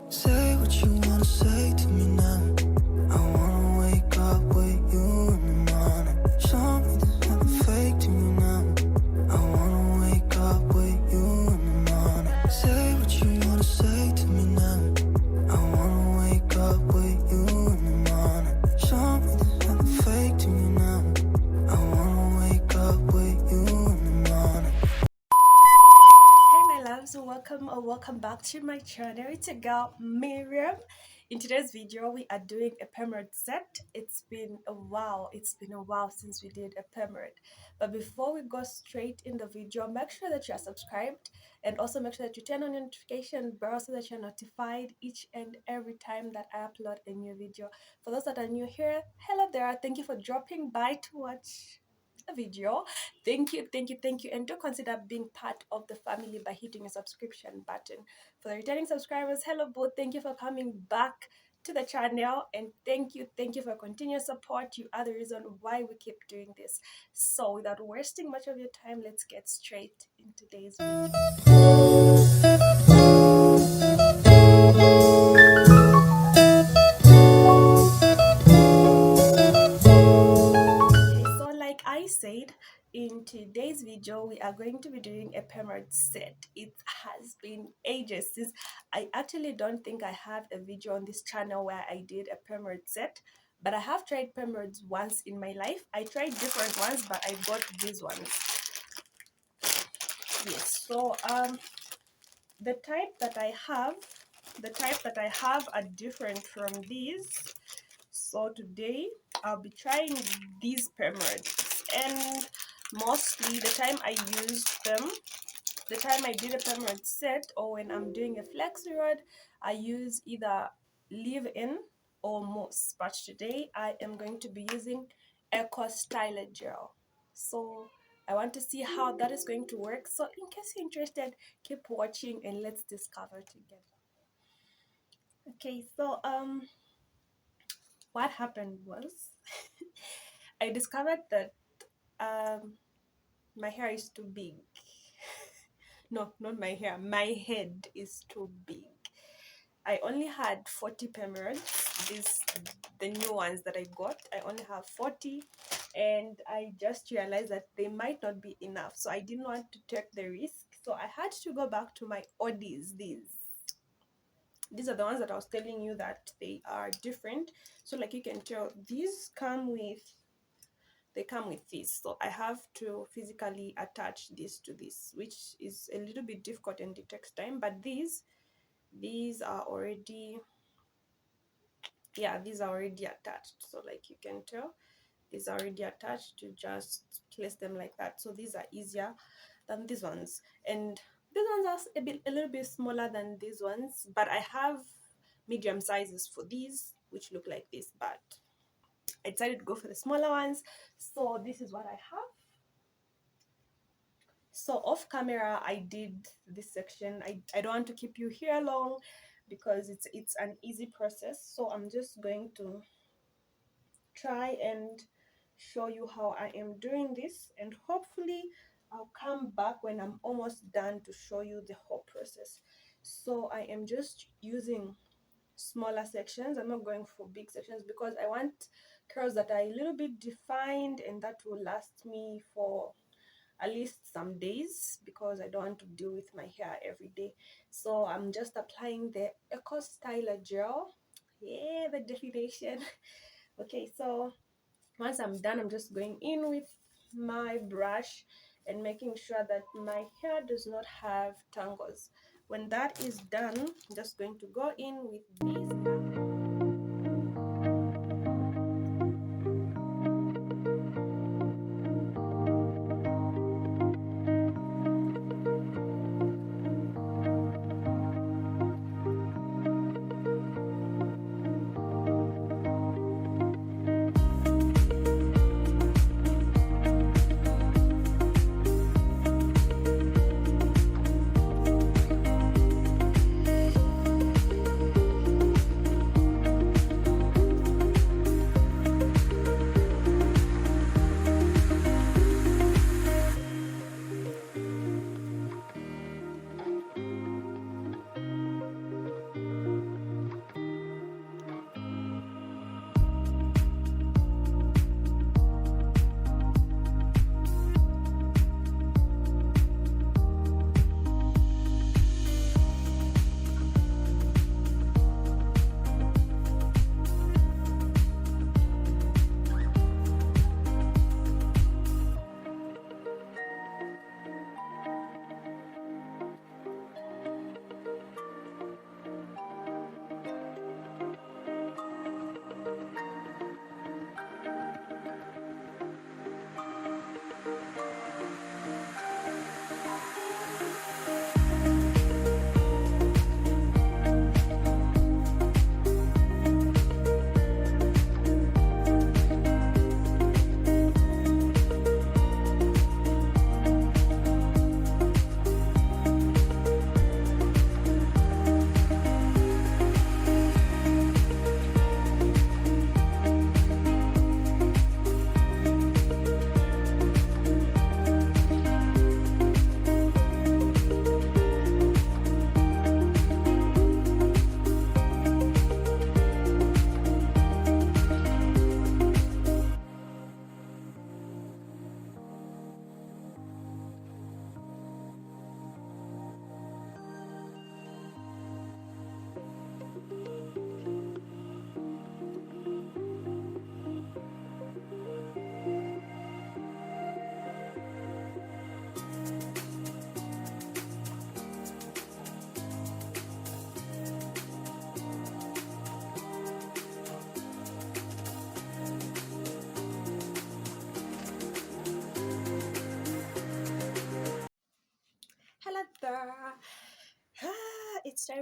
Say what you wanna say to me now. I wanna wake up with you in the morning. Show me there's nothing fake to me now. I wanna wake up with you in the morning. Say what you wanna say to me now. I wanna wake up with you in the morning. Show me there's nothing fake to me now. I wanna wake up with you in the morning. Hey my loves, welcome back to my channel. It's your girl Miriam. In today's video we are doing a permrod set. It's been a while since we did a permrod, but before we go straight in the video, make sure that you are subscribed and also make sure that you turn on your notification bell so that you're notified each and every time that I upload a new video. For those that are new here, hello there, thank you for dropping by to watch a video. Thank you, and do consider being part of the family by hitting the subscription button. For the returning subscribers, hello both, thank you for coming back to the channel, and thank you for continuous support. You are the reason why we keep doing this. So without wasting much of your time, let's get straight in today's video. So like I said, in today's video we are going to be doing a permrod set. It has been ages since I actually don't think I have a video on this channel where I did a permrod set, but I have tried permrods once in my life. I tried different ones, but I got these ones. Yes, so the type that I have are different from these. So today I'll be trying these permrods, and mostly the time I used them, the time I did a permrod set, or when I'm doing a flexi rod, I use either leave-in or mousse. But today I am going to be using Ecostyler gel. So I want to see how that is going to work. So in case you're interested, keep watching and let's discover together. Okay, so what happened was I discovered that my hair is too big. No, not my hair, my head is too big. I only had 40 permrods, the new ones that I got. I only have 40, and I just realized that they might not be enough, so I didn't want to take the risk. So I had to go back to my oddies. These are the ones that I was telling you that they are different. So like you can tell, these come with this. So I have to physically attach this to this, which is a little bit difficult and it takes time. But these are already, yeah, these are already attached. So like you can tell, these are already attached. To just place them like that. So these are easier than these ones, and these ones are a little bit smaller than these ones, but I have medium sizes for these which look like this, but I decided to go for the smaller ones. So this is what I have. So off camera I did this section. I don't want to keep you here long because it's an easy process. So I'm just going to try and show you how I am doing this, and hopefully I'll come back when I'm almost done to show you the whole process. So I am just using smaller sections. I'm not going for big sections because I want curls that are a little bit defined and that will last me for at least some days, because I don't want to deal with my hair every day. So I'm just applying the Ecostyler gel. Yeah, the definition. Okay, so once I'm done, I'm just going in with my brush and making sure that my hair does not have tangles. When that is done, I'm just going to go in with this.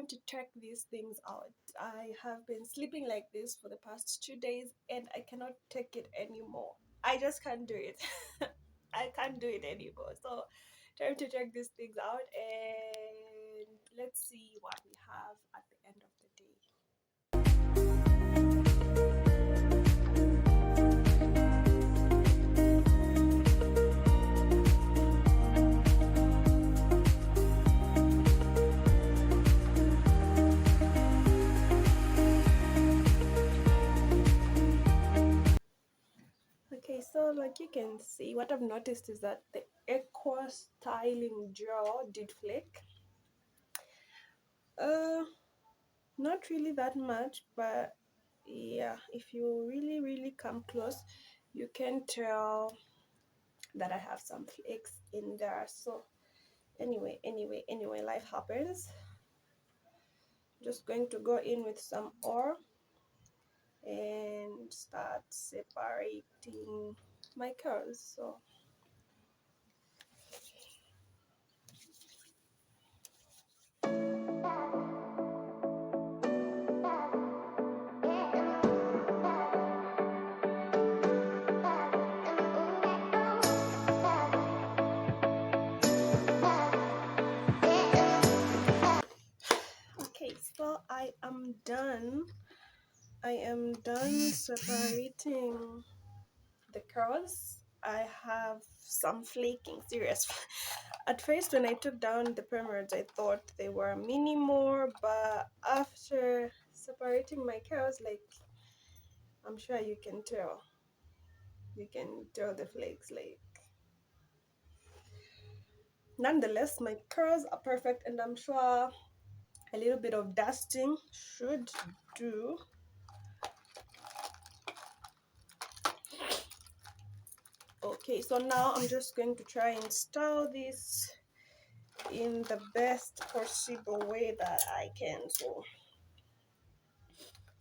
time to check these things out. I have been sleeping like this for the past 2 days and I cannot take it anymore. I just can't do it. I can't do it anymore. So time to check these things out and let's see what we have at the end of the day. Okay, so like you can see, what I've noticed is that the Ecostyling gel did flake. Not really that much, but yeah, if you really come close, you can tell that I have some flakes in there. So anyway, life happens. Just going to go in with some ore and start separating my curls. So okay, so I am done separating the curls. I have some flaking, serious. At first when I took down the permrods, I thought they were mini more, but after separating my curls, like, I'm sure you can tell the flakes. Like, nonetheless, my curls are perfect, and I'm sure a little bit of dusting should do. Okay, so now I'm just going to try and style this in the best possible way that I can. So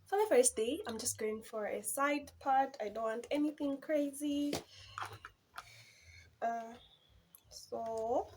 for the first day, I'm just going for a side part. I don't want anything crazy. So